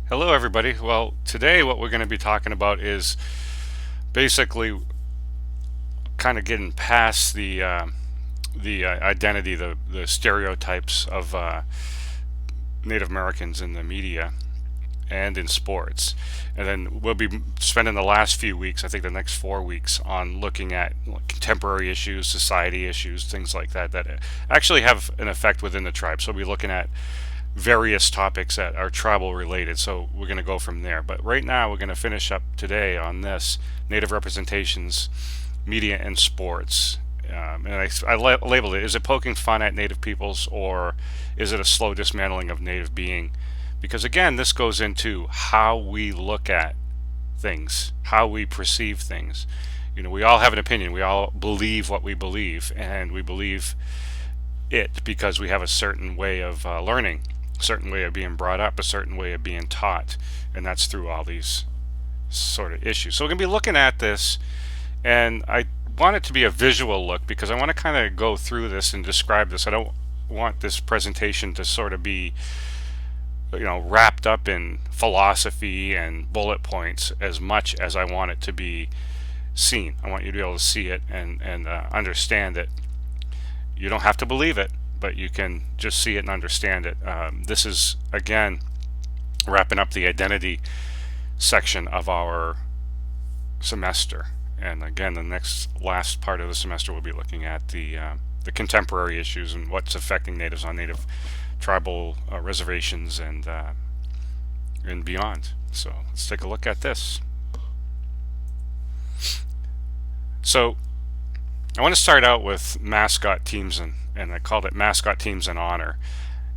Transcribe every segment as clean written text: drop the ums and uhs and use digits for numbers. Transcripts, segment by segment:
Hello, everybody. Well, today what we're going to be talking about is basically kind of getting past the identity, the stereotypes of Native Americans in the media and in sports. And then we'll be spending the last few weeks, I think the next 4 weeks, on looking at contemporary issues, society issues, things like that, that actually have an effect within the tribe. So we'll be looking at various topics that are tribal related. So we're going to go from there. But right now, we're going to finish up today on this Native representations, media, and sports. And I labeled it: is it poking fun at Native peoples, or is it a slow dismantling of Native being? Because again, this goes into how we look at things, how we perceive things. We all have an opinion. We all believe what we believe, and we believe it because we have a certain way of learning, a certain way of being brought up, a certain way of being taught, and that's through all these sort of issues. So we're going to be looking at this, and I want it to be a visual look because I want to kind of go through this and describe this. I don't want this presentation to sort of be wrapped up in philosophy and bullet points as much as I want it to be seen. I want you to be able to see it and understand it. You don't have to believe it, but you can just see it and understand it. This is, again, wrapping up the identity section of our semester. And again, the last part of the semester we'll be looking at the contemporary issues and what's affecting natives on native tribal reservations and beyond. So let's take a look at this. So I want to start out with mascot teams, and I called it mascot teams in honor.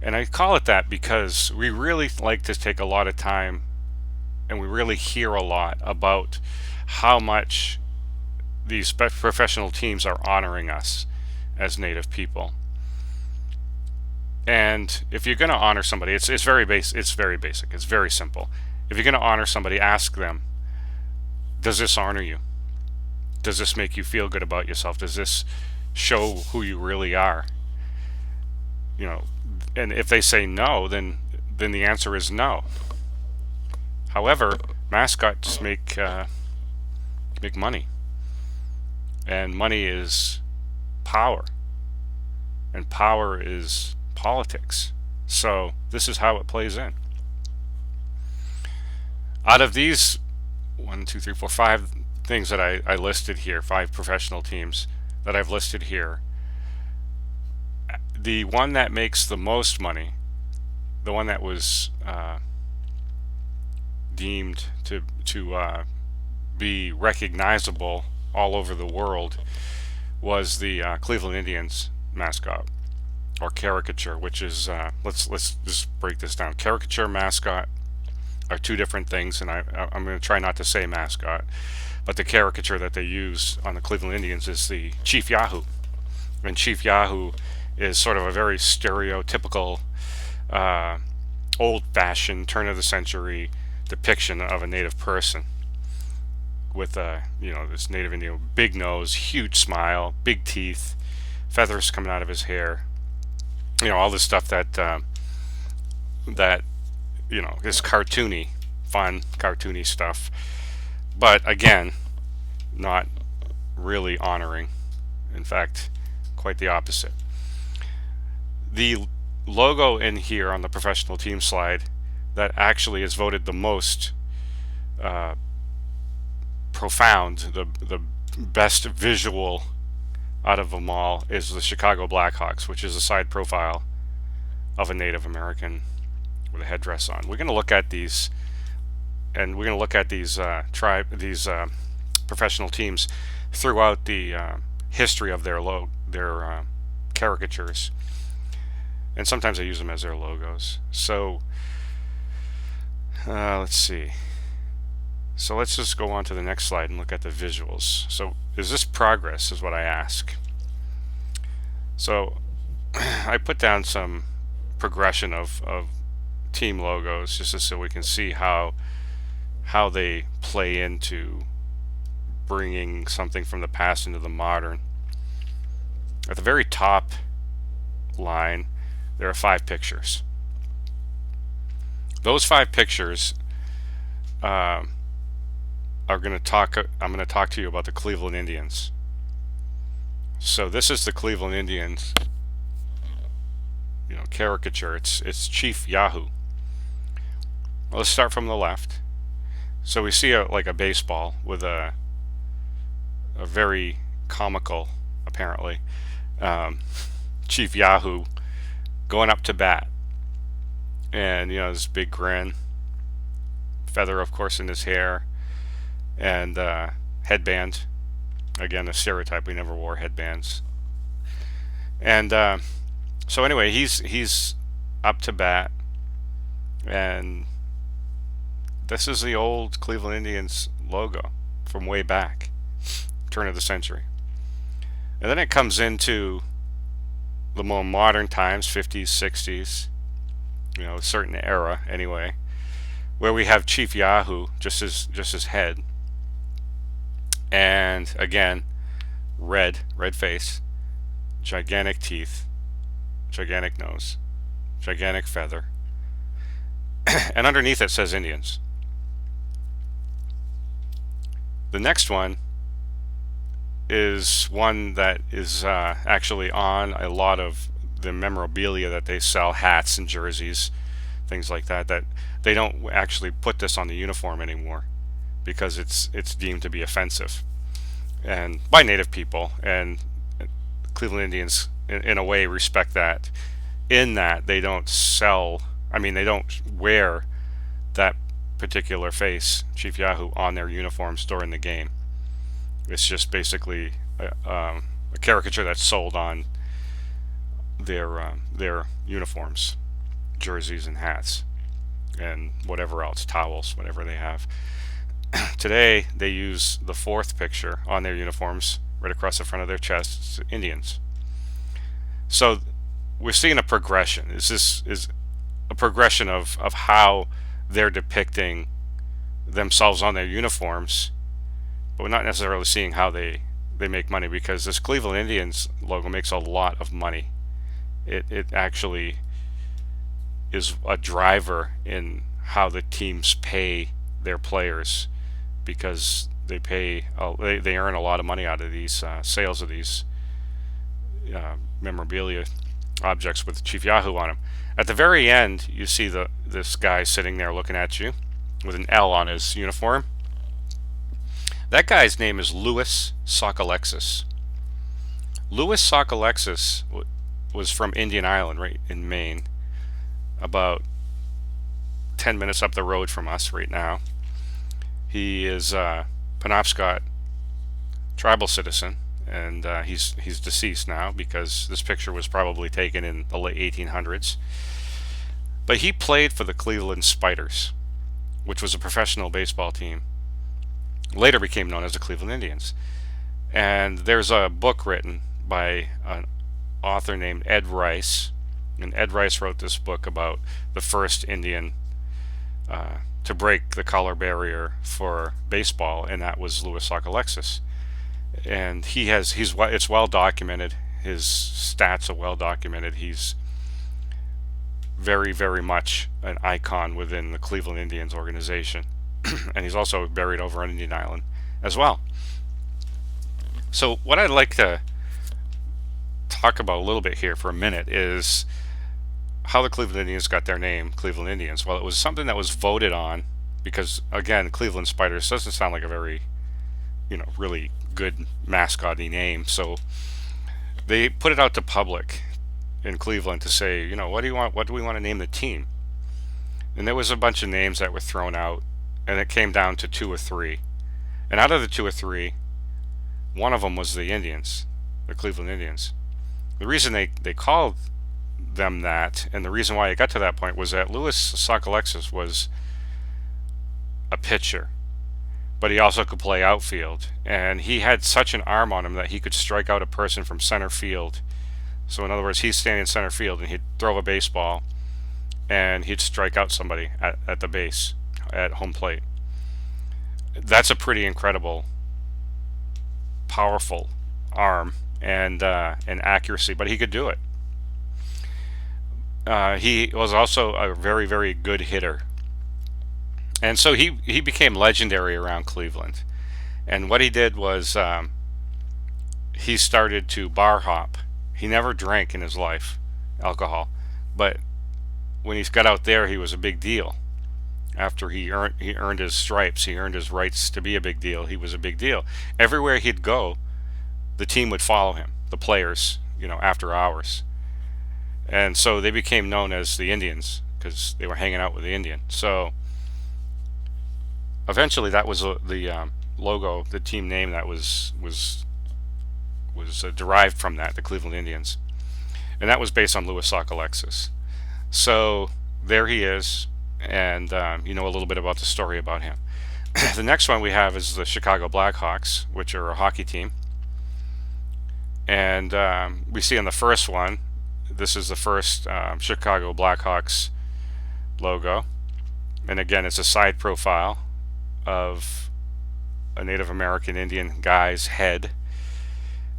And I call it that because we really like to take a lot of time and we really hear a lot about how much these professional teams are honoring us as Native people. And if you're going to honor somebody, it's very basic. It's very basic. It's very simple. If you're going to honor somebody, ask them, does this honor you? Does this make you feel good about yourself? Does this show who you really are? And if they say no, then the answer is no. However, mascots make money, and money is power, and power is politics. So this is how it plays in. Out of these 5 things that I listed here, 5 professional teams that I've listed here, the one that makes the most money, the one that was deemed to be recognizable all over the world, was the Cleveland Indians mascot, or caricature, which is let's just break this down. Caricature, mascot are 2 different things, and I'm going to try not to say mascot, but the caricature that they use on the Cleveland Indians is the Chief Yahoo, and Chief Yahoo is sort of a very stereotypical, old-fashioned, turn-of-the-century depiction of a Native person with this Native Indian big nose, huge smile, big teeth, feathers coming out of his hair, all this stuff that is cartoony, fun, cartoony stuff, but again, not really honoring. In fact, quite the opposite. The logo in here on the professional team slide that actually is voted the most profound, the best visual out of them all, is the Chicago Blackhawks, which is a side profile of a Native American with a headdress on. We're going to look at these, and we're going to look at these professional teams throughout the history of their caricatures, and sometimes I use them as their logos. So let's see. So let's just go on to the next slide and look at the visuals. So is this progress, is what I ask. So I put down some progression of team logos just so we can see how they play into bringing something from the past into the modern. At the very top line, there are 5 pictures. Those 5 pictures uh, are going to talk. I'm going to talk to you about the Cleveland Indians. So this is the Cleveland Indians, caricature. It's Chief Yahoo. Well, let's start from the left. So we see like a baseball with a very comical, apparently, Chief Yahoo going up to bat, and this big grin, feather, of course, in his hair, and headband. Again, a stereotype. We never wore headbands. And so anyway, he's up to bat, and this is the old Cleveland Indians logo from way back, turn of the century. And then it comes into the more modern times, 50s, 60s, a certain era anyway, where we have Chief Yahoo, just his head, and again, red face, gigantic teeth, gigantic nose, gigantic feather, and underneath it says Indians. The next one is one that is actually on a lot of the memorabilia that they sell, hats and jerseys, things like that, that they don't actually put this on the uniform anymore because it's deemed to be offensive, and by Native people. And Cleveland Indians in a way respect that, in that they don't they don't wear that particular face, Chief Yahoo, on their uniforms during the game. It's just basically a caricature that's sold on their uniforms, jerseys and hats, and whatever else, towels, whatever they have. Today they use the fourth picture on their uniforms, right across the front of their chests, Indians. So we're seeing a progression. This is a progression of how they're depicting themselves on their uniforms, but we're not necessarily seeing how they make money, because this Cleveland Indians logo makes a lot of money. It actually is a driver in how the teams pay their players, because they earn a lot of money out of these sales of these memorabilia objects with Chief Yahoo on them. At the very end, you see this guy sitting there looking at you with an L on his uniform. That guy's name is Louis Sockalexis. Louis Sockalexis was from Indian Island, right in Maine, about 10 minutes up the road from us right now. He is a Penobscot tribal citizen, and he's deceased now, because this picture was probably taken in the late 1800s. But he played for the Cleveland Spiders, which was a professional baseball team. Later became known as the Cleveland Indians. And there's a book written by an author named Ed Rice, and Ed Rice wrote this book about the first Indian to break the color barrier for baseball, and that was Louis Sockalexis. And it's well documented. His stats are well documented. He's very, very much an icon within the Cleveland Indians organization. And he's also buried over on Indian Island as well. So what I'd like to talk about a little bit here for a minute is how the Cleveland Indians got their name, Cleveland Indians. Well, it was something that was voted on, because again, Cleveland Spiders doesn't sound like a very, really good mascot-y name. So they put it out to public in Cleveland to say, what do we want to name the team? And there was a bunch of names that were thrown out, and it came down to 2 or 3. And out of the 2 or 3, one of them was the Indians, the Cleveland Indians. The reason they called them that, and the reason why it got to that point, was that Louis Sockalexis was a pitcher, but he also could play outfield, and he had such an arm on him that he could strike out a person from center field. So in other words, he's standing in center field and he'd throw a baseball and he'd strike out somebody at the base, at home plate. That's a pretty incredible, powerful arm and accuracy, but he could do it. He was also a very, very good hitter. And so he became legendary around Cleveland. And what he did was he started to bar hop. He never drank in his life alcohol, but when he got out there, he was a big deal. After he earned his stripes, he earned his rights to be a big deal. He was a big deal. Everywhere he'd go, the team would follow him, the players, after hours. And so they became known as the Indians because they were hanging out with the Indian. So eventually, that was the logo, the team name that was derived from that, the Cleveland Indians, and that was based on Louis Sock Alexis. So there he is, and you know a little bit about the story about him. The next one we have is the Chicago Blackhawks, which are a hockey team, and we see on the first one, this is the first Chicago Blackhawks logo, and again, it's a side profile of a Native American Indian guy's head,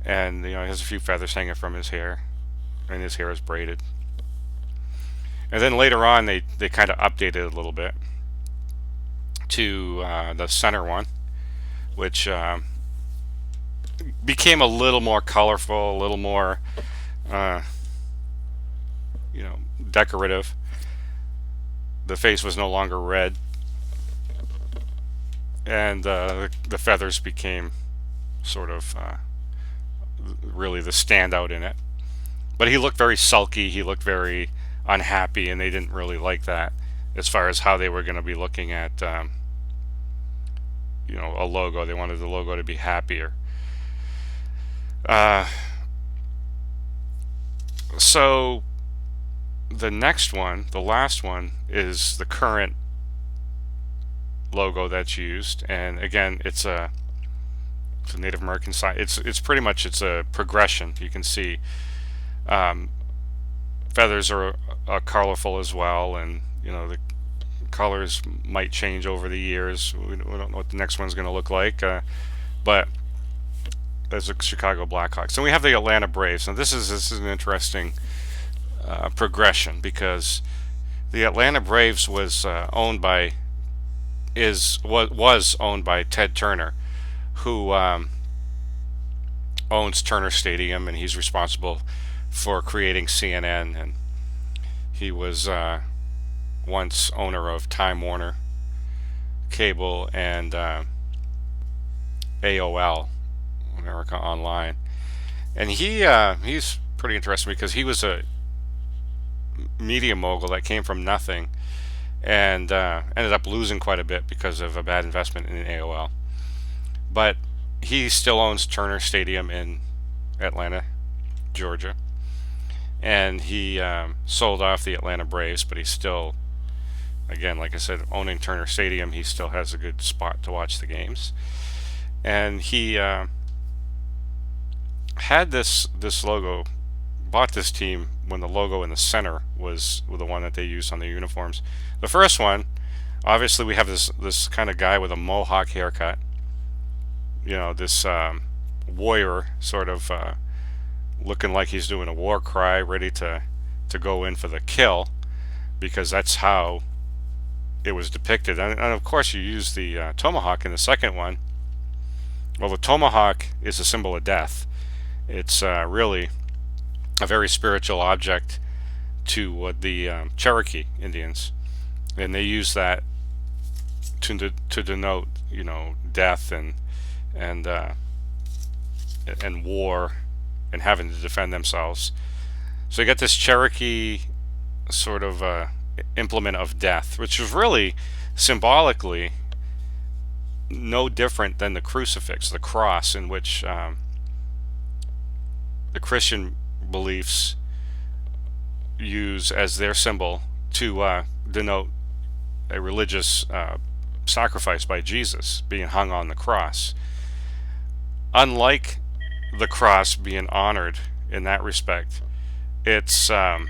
and he has a few feathers hanging from his hair, and his hair is braided. And then later on, they kind of updated it a little bit to the center one, which became a little more colorful, a little more, decorative. The face was no longer red, and the feathers became sort of really the standout in it. But he looked very sulky. He looked very unhappy, and they didn't really like that as far as how they were going to be looking at a logo. They wanted the logo to be happier. So the next one, the last one, is the current logo that's used, and again, it's a Native American side. It's pretty much, it's a progression. You can see feathers are colorful as well, and the colors might change over the years. We don't know what the next one's going to look like, but there's the Chicago Blackhawks, and we have the Atlanta Braves. Now this is an interesting progression, because the Atlanta Braves was owned by Ted Turner, who owns Turner Stadium, and he's responsible for creating CNN, and he was once owner of Time Warner Cable and AOL, America Online. And he's pretty interesting because he was a media mogul that came from nothing, and ended up losing quite a bit because of a bad investment in AOL. But he still owns Turner Stadium in Atlanta, Georgia, and he sold off the Atlanta Braves, but he's still, again, like I said, owning Turner Stadium, he still has a good spot to watch the games. And he had this logo, bought this team when the logo in the center was the one that they used on their uniforms. The first one, obviously, we have this kind of guy with a mohawk haircut, this warrior sort of looking like he's doing a war cry, ready to go in for the kill, because that's how it was depicted. And of course, you use the tomahawk in the second one. Well, the tomahawk is a symbol of death. It's really a very spiritual object to the Cherokee Indians, and they use that to denote, death and war and having to defend themselves. So you got this Cherokee sort of implement of death, which is really symbolically no different than the crucifix, the cross, in which the Christian beliefs use as their symbol to denote a religious sacrifice by Jesus being hung on the cross. Unlike the cross being honored in that respect, it's the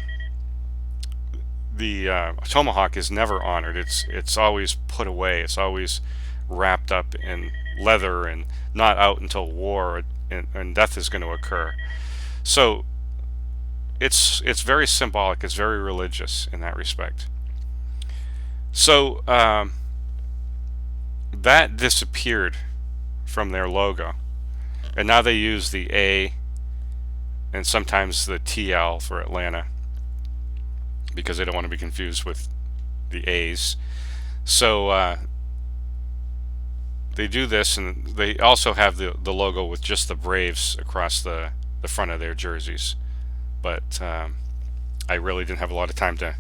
tomahawk is never honored. It's always put away. It's always wrapped up in leather and not out until war and death is going to occur. So it's very symbolic. It's very religious in that respect. So that disappeared from their logo, and now they use the A and sometimes the TL for Atlanta because they don't want to be confused with the A's. So they do this, and they also have the logo with just the Braves across the front of their jerseys. But I really didn't have a lot of time to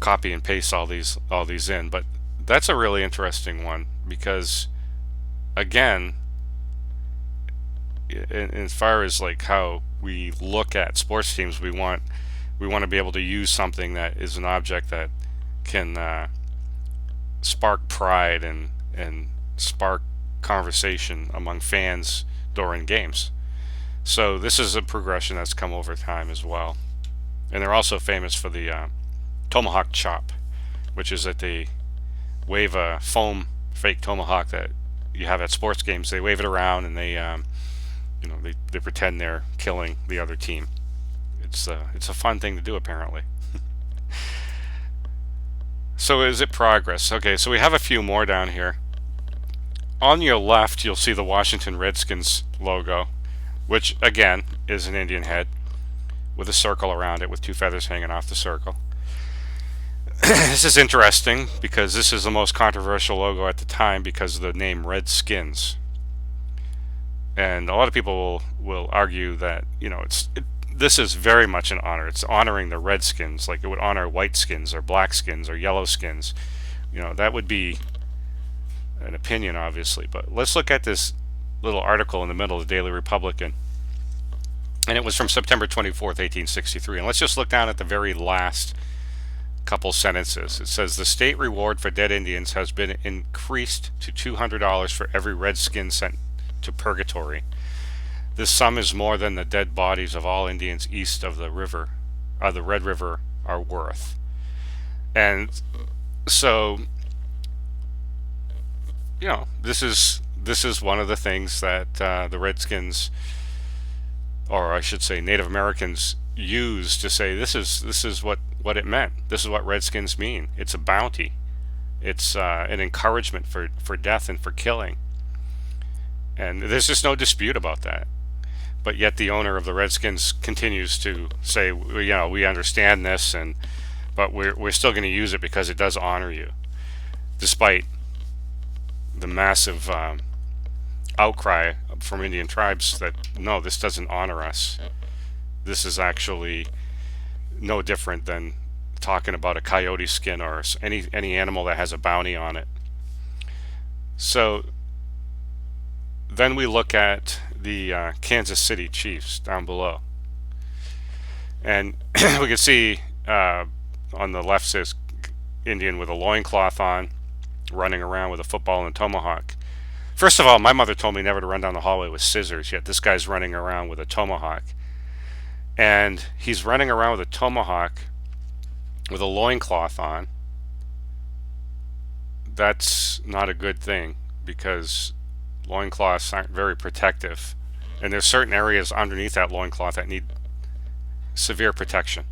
copy and paste all these in. But that's a really interesting one because, again, as far as like how we look at sports teams, we want to be able to use something that is an object that can spark pride and spark conversation among fans during games. So this is a progression that's come over time as well. And they're also famous for the tomahawk chop, which is that they wave a foam fake tomahawk that you have at sports games. They wave it around and they pretend they're killing the other team. It's a fun thing to do apparently. So is it progress? Okay, so we have a few more down here. On your left, you'll see the Washington Redskins logo, which again is an Indian head with a circle around it with two feathers hanging off the circle. This is interesting because this is the most controversial logo at the time because of the name Redskins. And a lot of people will argue that this is very much an honor. It's honoring the Redskins like it would honor white skins or black skins or yellow skins. That would be an opinion, obviously. But let's look at this little article in the middle of the Daily Republican. And it was from September 24th, 1863. And let's just look down at the very last couple sentences. It says, the state reward for dead Indians has been increased to $200 for every redskin sent to purgatory. This sum is more than the dead bodies of all Indians east of the Red River are worth. And so, this is one of the things that the Redskins, or I should say Native Americans, use to say this is what it meant. This is what Redskins mean. It's a bounty. It's an encouragement for death and for killing. And there's just no dispute about that. But yet the owner of the Redskins continues to say, we understand this, but we're still going to use it because it does honor you, despite the massive outcry from Indian tribes that no, this doesn't honor us. This is actually no different than talking about a coyote skin or any animal that has a bounty on it. So then we look at the Kansas City Chiefs down below, and we can see on the left says Indian with a loincloth on, running around with a football and a tomahawk. First of all, my mother told me never to run down the hallway with scissors, yet this guy's running around with a tomahawk. And he's running around with a tomahawk with a loincloth on. That's not a good thing because loincloths aren't very protective. And there's certain areas underneath that loincloth that need severe protection.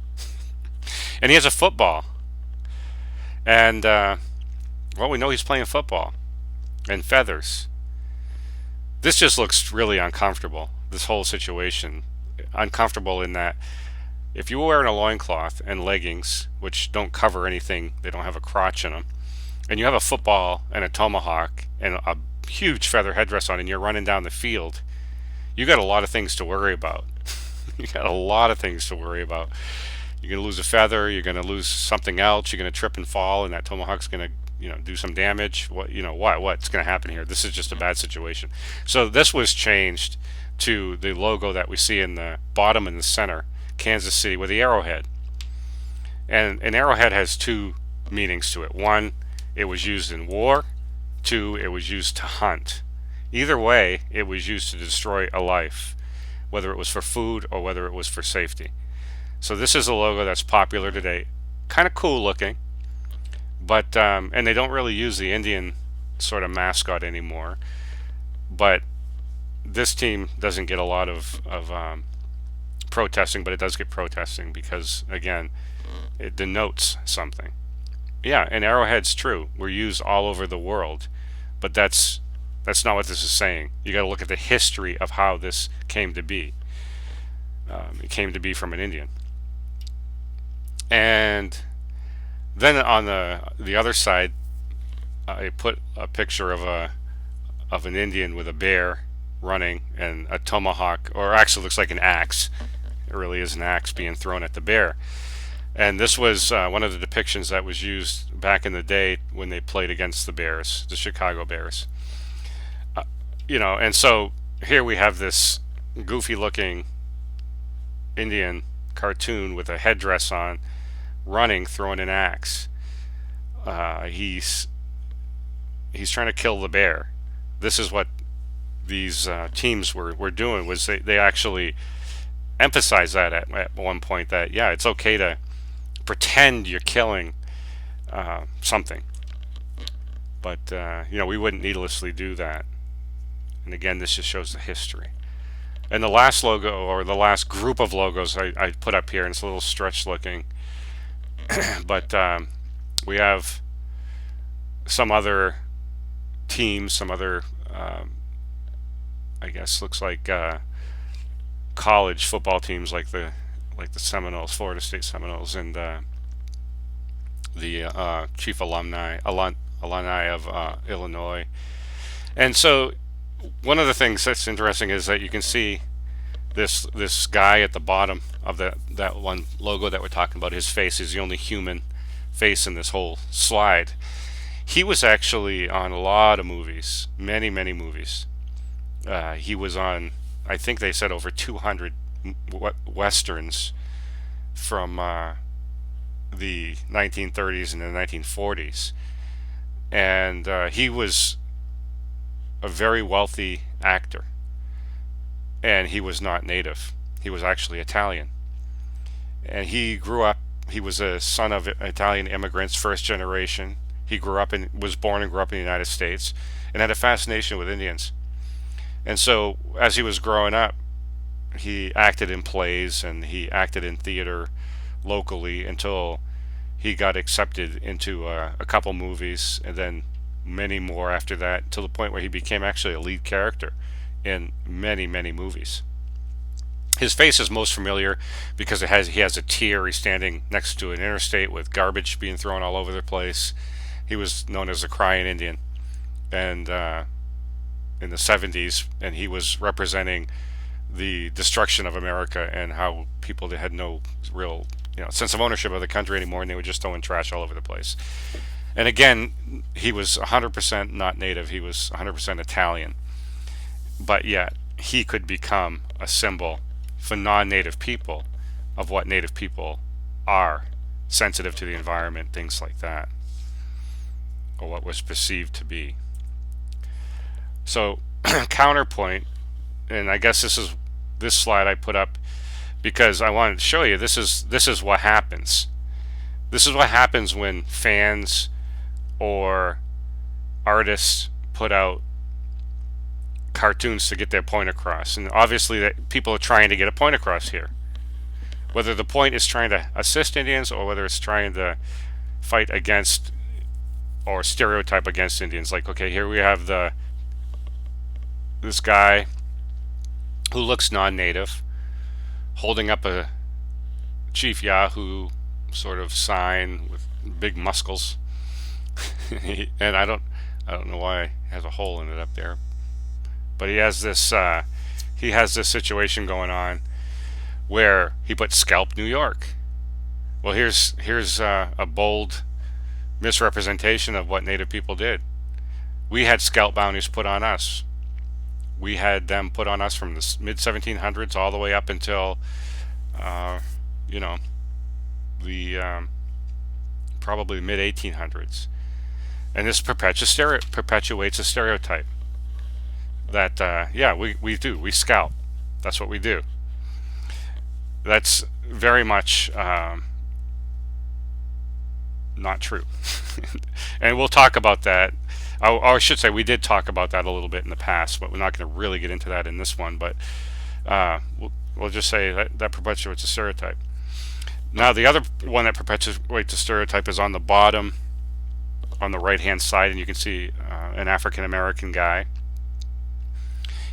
And he has a football. And, we know he's playing football. And feathers. This just looks really uncomfortable, this whole situation. Uncomfortable in that if you're wearing a loincloth and leggings, which don't cover anything, they don't have a crotch in them, and you have a football and a tomahawk and a huge feather headdress on and you're running down the field, you got a lot of things to worry about. You got a lot of things to worry about. You're going to lose a feather, you're going to lose something else, you're going to trip and fall, and that tomahawk's going to do some damage. What's going to happen here? This is just a bad situation. So this was changed to the logo that we see in the bottom in the center, Kansas City, with the arrowhead. And an arrowhead has two meanings to it. One, it was used in war. Two, it was used to hunt. Either way, it was used to destroy a life, whether it was for food or whether it was for safety. So this is a logo that's popular today. Kind of cool looking. But and they don't really use the Indian sort of mascot anymore. But this team doesn't get a lot of protesting, but it does get protesting because, again, it denotes something. Yeah, and arrowhead's true. We're used all over the world, but that's not what this is saying. You got to look at the history of how this came to be. It came to be from an Indian, and then on the other side, I put a picture of an Indian with a bear running and a tomahawk, or actually looks like an axe. It really is an axe being thrown at the bear. And this was one of the depictions that was used back in the day when they played against the Bears, the Chicago Bears. And so here we have this goofy looking Indian cartoon with a headdress on, running, throwing an axe. He's trying to kill the bear. This is what these teams were doing. Was they actually emphasized that at one point, that yeah, it's okay to pretend you're killing something, but we wouldn't needlessly do that. And again, this just shows the history. And the last logo, or the last group of logos I put up here, and it's a little stretched looking, but we have some other teams, some other, I guess, looks like college football teams, like the Seminoles, Florida State Seminoles, and the chief alumni of Illinois. And so one of the things that's interesting is that you can see this guy at the bottom of that one logo that we're talking about. His face is the only human face in this whole slide. He was actually on a lot of movies, many movies. He was on, I think they said, over 200 westerns from the 1930s and the 1940s. And he was a very wealthy actor. And he was not native. He was actually Italian. And he was a son of Italian immigrants, first generation. He was born and grew up in the United States, and had a fascination with Indians. And so as he was growing up, he acted in plays and he acted in theater locally until he got accepted into a couple movies, and then many more after that, to the point where he became actually a lead character in many movies. His face is most familiar because he has a tear. He's standing next to an interstate with garbage being thrown all over the place. He was known as the Crying Indian, and in the 70s, and he was representing the destruction of America and how people that had no real sense of ownership of the country anymore, and they were just throwing trash all over the place. And again, he was 100% not native. He was 100% Italian, but yet he could become a symbol for non-native people of what native people are, sensitive to the environment, things like that, or what was perceived to be. So counterpoint, and I guess this slide I put up because I wanted to show you this is what happens. This is what happens when fans or artists put out cartoons to get their point across. And obviously that people are trying to get a point across here. Whether the point is trying to assist Indians or whether it's trying to fight against or stereotype against Indians. Like, okay, here we have this guy who looks non-native holding up a Chief Yahoo sort of sign with big muscles. And I don't know why it has a hole in it up there, but he has this situation going on where he put Scalp New York. Well, here's a bold misrepresentation of what Native people did. We had scalp bounties put on us. We had them put on us from the mid 1700s all the way up until the probably mid 1800s. And this perpetuates a stereotype that we scalp. That's what we do. That's very much not true. And we'll talk about that. I should say we did talk about that a little bit in the past, but we're not going to really get into that in this one. But we'll just say that perpetuates a stereotype. Now, the other one that perpetuates a stereotype is on the bottom on the right hand side, and you can see an African American guy.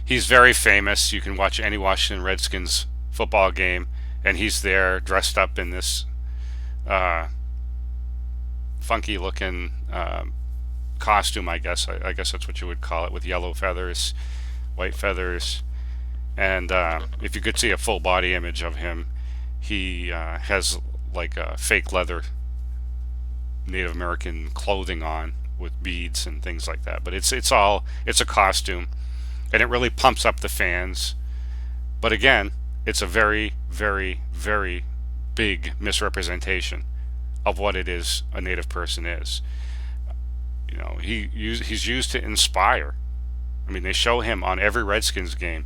He's very famous. You can watch any Washington Redskins football game, and he's there dressed up in this funky looking costume, I guess. I guess that's what you would call it, with yellow feathers, white feathers. And if you could see a full body image of him, he has like a fake leather Native American clothing on with beads and things like that. But it's a costume, and it really pumps up the fans. But again, it's a very, very, very big misrepresentation of what it is a Native person is. You know, he's used to inspire. I mean, they show him on every Redskins game.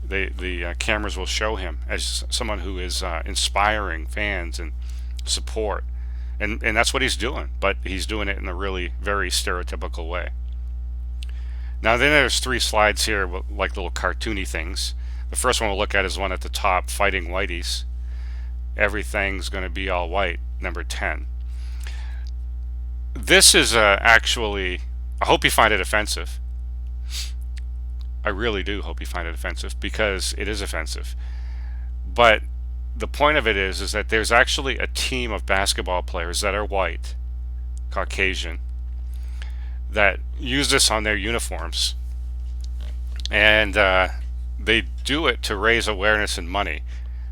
The cameras will show him as someone who is inspiring fans and support, and that's what he's doing. But he's doing it in a really very stereotypical way. Now then, there's 3 slides here, like little cartoony things. The first one we'll look at is one at the top, Fighting Whiteys. Everything's going to be all white, number 10. This is actually, I hope you find it offensive. I really do hope you find it offensive, because it is offensive. But the point of it is that there's actually a team of basketball players that are white, Caucasian, that use this on their uniforms. And they do it to raise awareness and money,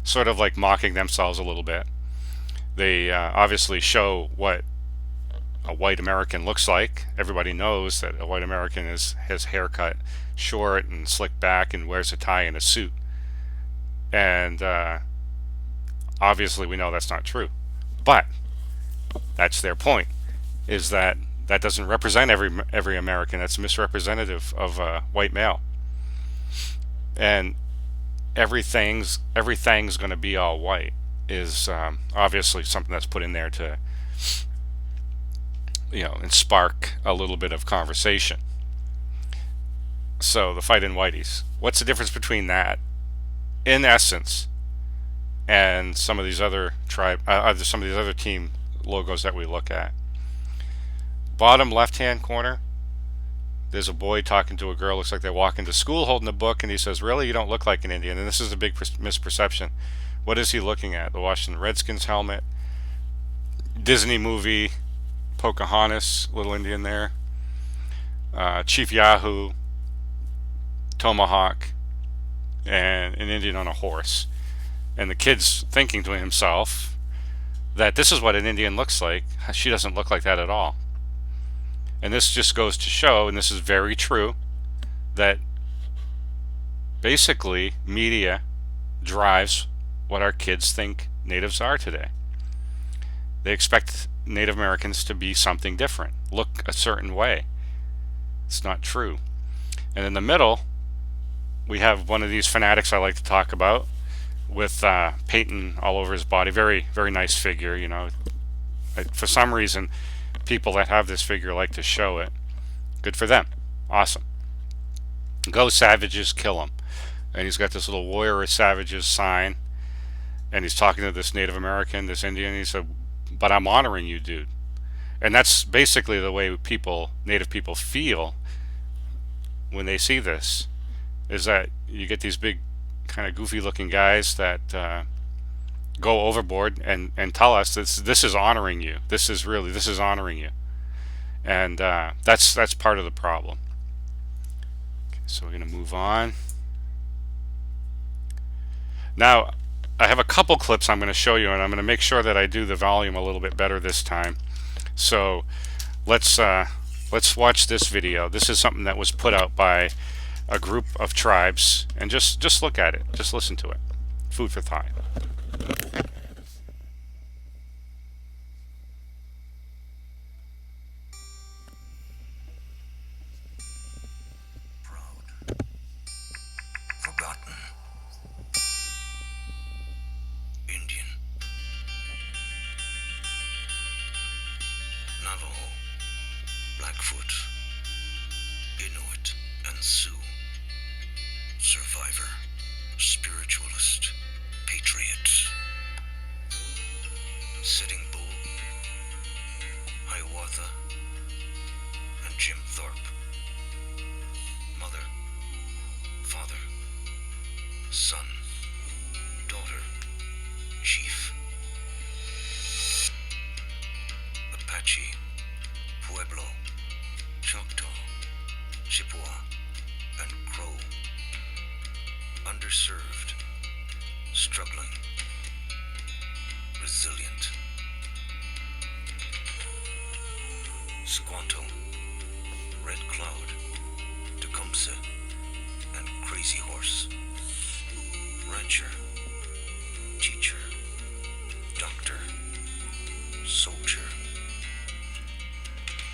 sort of like mocking themselves a little bit. They obviously show what a white American looks like. Everybody knows that a white American has haircut short and slicked back and wears a tie and a suit. And obviously we know that's not true. But that's their point, is that doesn't represent every American. That's misrepresentative of a white male. And everything's going to be all white is obviously something that's put in there to, and spark a little bit of conversation. So the Fighting Whiteys. What's the difference between that, in essence, and some of these other team logos that we look at? Bottom left-hand corner, there's a boy talking to a girl. Looks like they walk into school holding a book, and he says, "Really, you don't look like an Indian." And this is a big misperception. What is he looking at? The Washington Redskins helmet, Disney movie, Pocahontas, little Indian there, Chief Yahoo, tomahawk, and an Indian on a horse. And the kid's thinking to himself that this is what an Indian looks like. She doesn't look like that at all. And this just goes to show, and this is very true, that basically media drives what our kids think natives are today. They expect Native Americans to be something different, look a certain way. It's not true. And in the middle, we have one of these fanatics I like to talk about, with painting all over his body. Very, very nice figure. For some reason, people that have this figure like to show it. Good for them. Awesome. Go Savages, kill them. And he's got this little Warrior of Savages sign, and he's talking to this Native American, this Indian. And he said, "But I'm honoring you, dude." And that's basically the way Native people feel when they see this, is that you get these big kind of goofy looking guys that go overboard and tell us this is honoring you. This is honoring you. And that's part of the problem. Okay, so we're going to move on. Now, I have a couple clips I'm going to show you, and I'm going to make sure that I do the volume a little bit better this time. So let's watch this video. This is something that was put out by a group of tribes, and just look at it. Just listen to it. Food for thought. Proud. Forgotten. Indian. Navajo. Blackfoot. Inuit and Sioux. Survivor, spiritualist, patriot. Sitting Bull, Hiawatha, Jim Thorpe. Mother, father, son, daughter, chief. Apache, Pueblo, Choctaw, Chippewa, and Crow. Underserved, struggling, resilient. Squanto, Red Cloud, Tecumseh, and Crazy Horse. Rancher, teacher, doctor, soldier.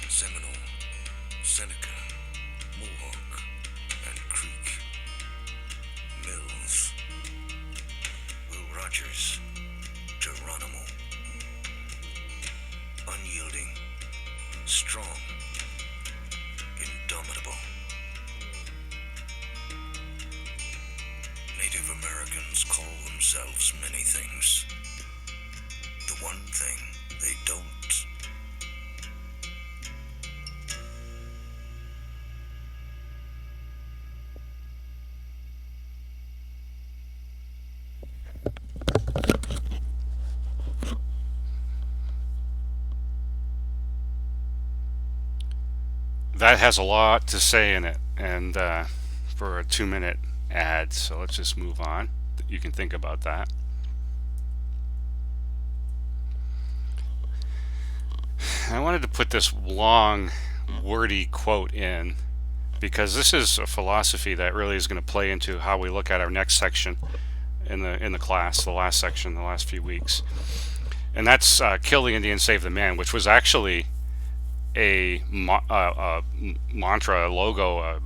Seminole, Seneca, Mohawk, and Creek. Mills, Will Rogers, Geronimo. Unyielding, strong, indomitable. Native Americans call themselves many things. The one thing they don't. That has a lot to say in it, and for a 2-minute ad, so let's just move on. You can think about that. I wanted to put this long, wordy quote in because this is a philosophy that really is going to play into how we look at our next section in the class, the last section, the last few weeks, and that's "Kill the Indian, Save the Man," which was actually a mantra, a logo,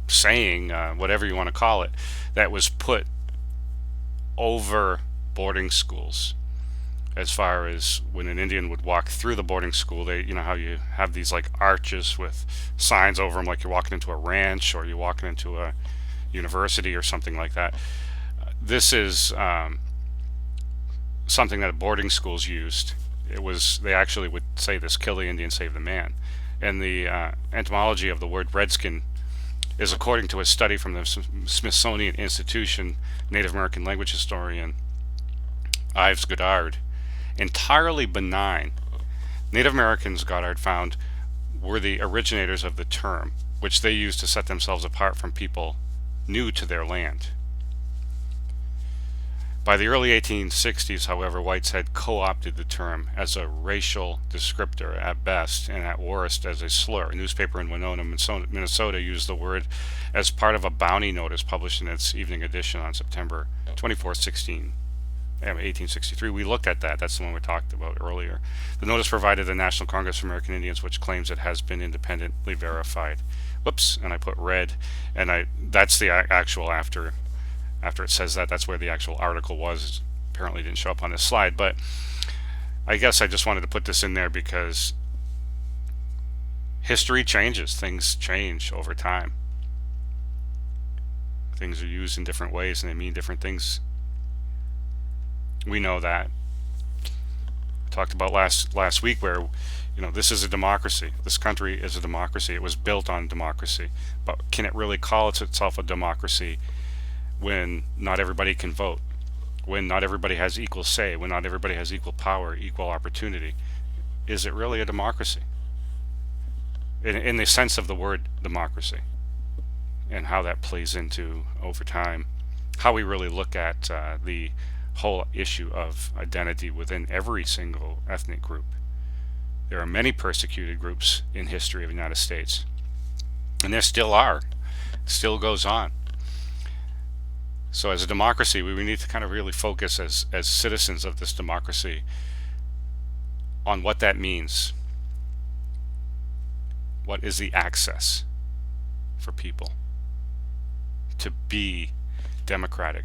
saying, whatever you want to call it, that was put over boarding schools. As far as when an Indian would walk through the boarding school, they, you know how you have these like arches with signs over them, like you're walking into a ranch or you're walking into a university or something like that. This is something that boarding schools used. They actually would say this: "Kill the Indian, save the man." And the etymology of the word redskin is, according to a study from the Smithsonian Institution Native American language historian Ives Goddard, entirely benign. Native Americans, Goddard found, were the originators of the term, which they used to set themselves apart from people new to their land. By the early 1860s, however, whites had co-opted the term as a racial descriptor at best, and at worst as a slur. A newspaper in Winona, Minnesota used the word as part of a bounty notice published in its evening edition on September 24, 1863. We looked at that. That's the one we talked about earlier. The notice provided the National Congress for American Indians, which claims it has been independently verified. Whoops, and I put red, and that's the actual after it says that, that's where the actual article was. It apparently didn't show up on this slide, but I guess I just wanted to put this in there because history changes. Things change over time. Things are used in different ways and they mean different things. We know that. I talked about last week where, this is a democracy. This country is a democracy. It was built on democracy. But can it really call itself a democracy when not everybody can vote, when not everybody has equal say, when not everybody has equal power, equal opportunity? Is it really a democracy? In the sense of the word democracy, and how that plays into, over time, how we really look at the whole issue of identity within every single ethnic group. There are many persecuted groups in history of the United States, and there still are. It still goes on. So as a democracy, we need to kind of really focus as citizens of this democracy on what that means. What is the access for people to be democratic,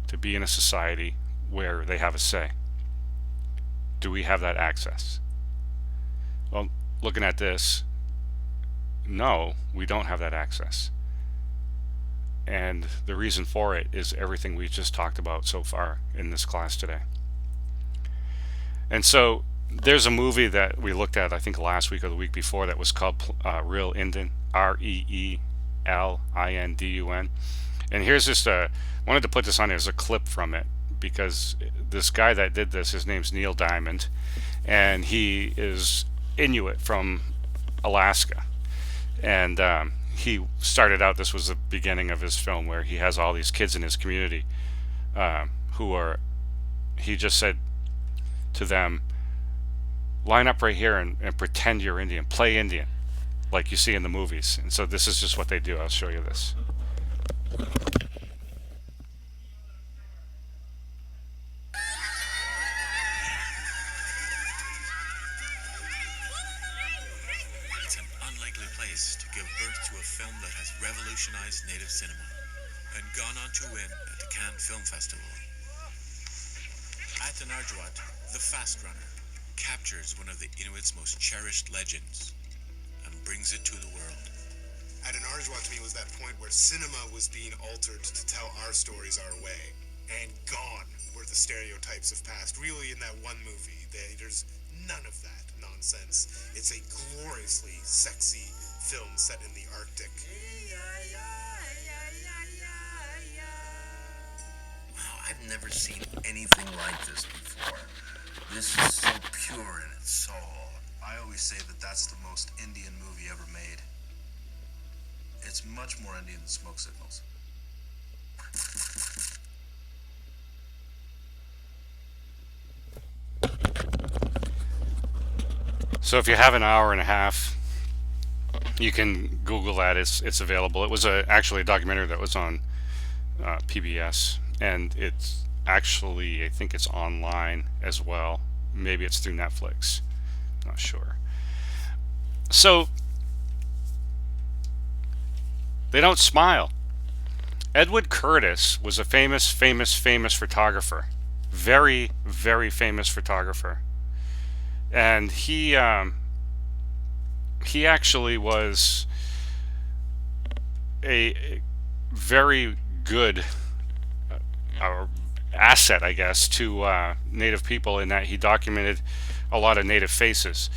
to be in a society where they have a say? Do we have that access? Well, looking at this, no, we don't have that access. And the reason for it is everything we've just talked about so far in this class today. And so There's a movie that we looked at, I think last week or the week before, that was called Real Indian, Reelindun. And here's just wanted to put this on as a clip from it because this guy that did this, his name's Neil Diamond, and he is Inuit from Alaska. And he started out, this was the beginning of his film where he has all these kids in his community who are, he just said to them, line up right here and pretend you're Indian, play Indian, like you see in the movies. And so this is just what they do. I'll show you this. It's an unlikely place to give birth to a film that has revolutionized native cinema and gone on to win at the Cannes Film Festival. Ata Narjawat, the Fast Runner, captures one of the Inuits' most cherished legends and brings it to the world. Ata Narjawat to me was that point where cinema was being altered to tell our stories our way, and gone were the stereotypes of past. Really, in that one movie, there's none of that nonsense. It's a gloriously sexy film set in the Arctic. Wow, I've never seen anything like this before. This is so pure in its soul. I always say that that's the most Indian movie ever made. It's much more Indian than Smoke Signals. So if you have an hour and a half, you can Google that. It's available. It was actually a documentary that was on PBS, and it's actually, I think it's online as well. Maybe it's through Netflix. Not sure. So they don't smile. Edward Curtis was a famous photographer. Very, very famous photographer. And he actually was a very good asset, I guess, to Native people in that he documented a lot of Native faces.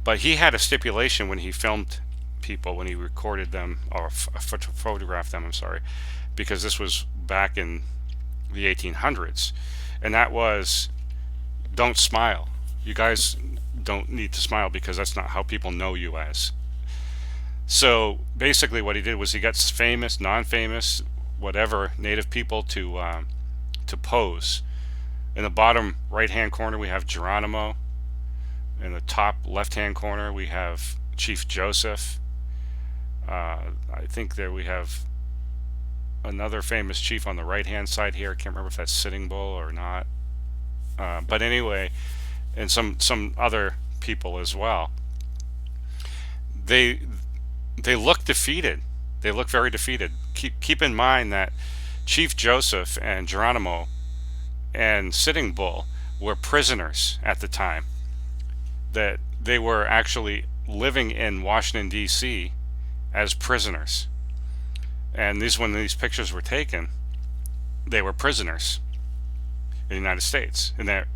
But he had a stipulation when he filmed people, when he recorded them, or photographed them, I'm sorry, because this was back in the 1800s, and that was, don't smile. You guys don't need to smile because that's not how people know you as. So basically what he did was he got famous, non-famous, whatever, Native people to pose. In the bottom right-hand corner we have Geronimo. In the top left-hand corner we have Chief Joseph. I think there we have another famous chief on the right-hand side here. I can't remember if that's Sitting Bull or not. But anyway, and some other people as well. They look defeated. They look very defeated. Keep in mind that Chief Joseph and Geronimo and Sitting Bull were prisoners at the time. That they were actually living in Washington, D.C. as prisoners. And when these pictures were taken, they were prisoners in the United States, and they're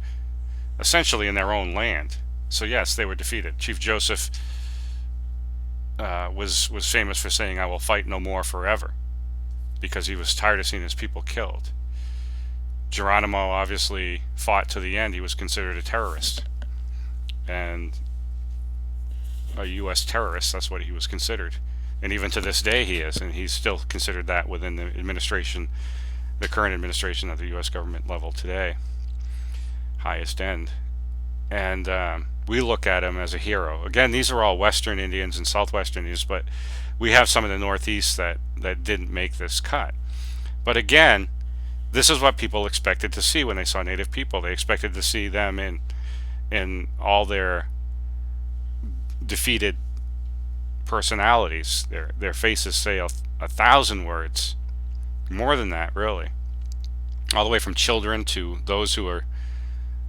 essentially in their own land. So yes, they were defeated. Chief Joseph was famous for saying, "I will fight no more forever," because he was tired of seeing his people killed. Geronimo obviously fought to the end. He was considered a terrorist, and a U.S. terrorist. That's what he was considered, and even to this day he is, and he's still considered that within the administration, the current administration of the U.S. government level today, highest end. And we look at him as a hero. Again, these are all Western Indians and Southwestern Indians, but we have some in the Northeast that didn't make this cut. But again, this is what people expected to see when they saw Native people. They expected to see them in all their defeated personalities. Their faces say a thousand words, more than that, really, all the way from children to those who are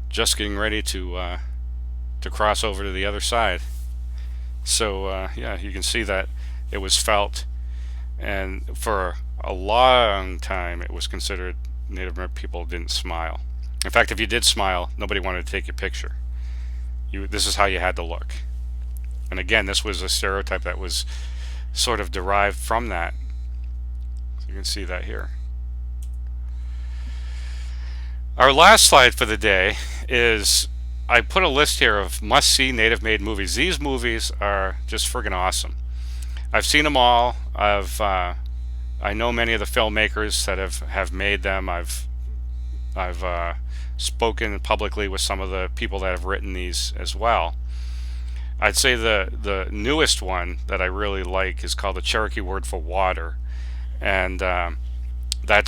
just getting ready to cross over to the other side. So yeah, you can see that it was felt, and for a long time it was considered Native American people didn't smile. In fact, if you did smile, nobody wanted to take your picture. this is how you had to look. And again, this was a stereotype that was sort of derived from that. So you can see that here. Our last slide for the day is I put a list here of must-see native-made movies. These movies are just friggin' awesome. I've seen them all. I know many of the filmmakers that have made them. I've spoken publicly with some of the people that have written these as well. I'd say the newest one that I really like is called The Cherokee Word for Water, and that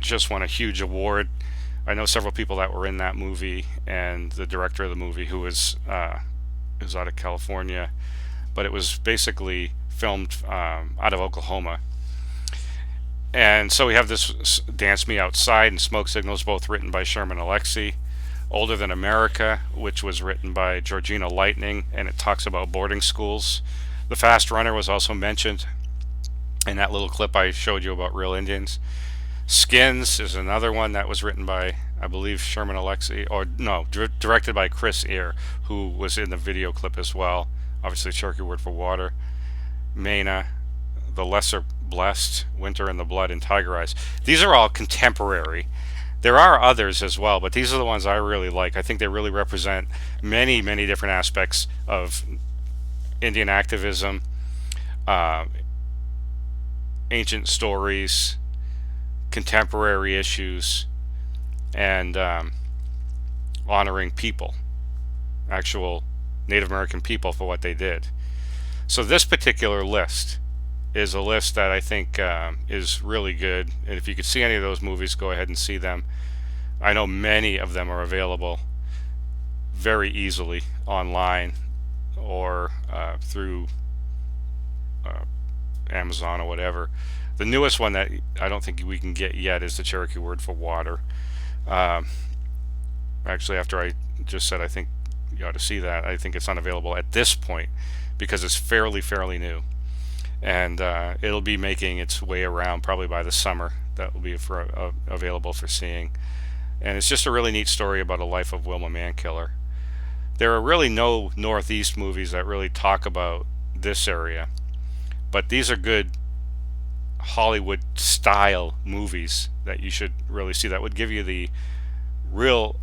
just won a huge award. I know several people that were in that movie, and the director of the movie, who was out of California, but it was basically filmed out of Oklahoma. And so we have this Dance Me Outside and Smoke Signals, both written by Sherman Alexie. Older Than America, which was written by Georgina Lightning, and it talks about boarding schools. The Fast Runner was also mentioned in that little clip I showed you about Real Indians. Skins is another one that was written by, I believe, Sherman Alexie, or no, directed by Chris Eyre, who was in the video clip as well. Obviously, Cherokee Word for Water. Mena, The Lesser Blessed, Winter in the Blood, and Tiger Eyes. These are all contemporary. There are others as well, but these are the ones I really like. I think they really represent many, many different aspects of Indian activism, ancient stories, contemporary issues, and honoring people, actual Native American people, for what they did. So this particular list is a list that I think is really good, and if you could see any of those movies, go ahead and see them. I know many of them are available very easily online or through Amazon or whatever. The newest one that I don't think we can get yet is The Cherokee Word for Water. Actually, after I just said I think you ought to see that, I think it's unavailable at this point because it's fairly new. And it'll be making its way around probably by the summer. That will be available for seeing. And it's just a really neat story about a life of Wilma Mankiller. There are really no Northeast movies that really talk about this area, but these are good Hollywood style movies that you should really see. That would give you the real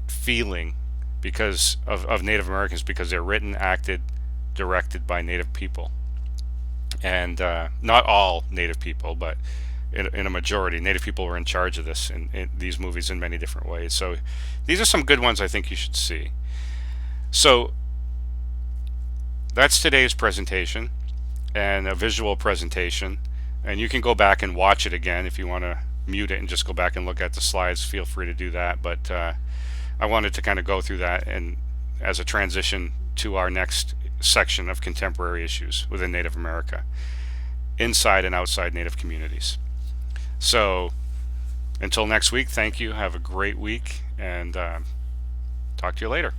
feeling because of Native Americans, because they're written, acted, directed by Native people. And not all Native people, but in a majority, Native people were in charge of this in these movies in many different ways. So these are some good ones I think you should see. So that's today's presentation, and a visual presentation. And you can go back and watch it again if you want to mute it and just go back and look at the slides. Feel free to do that. But I wanted to kind of go through that and as a transition to our next section of contemporary issues within Native America, inside and outside Native communities. So until next week, thank you. Have a great week, and talk to you later.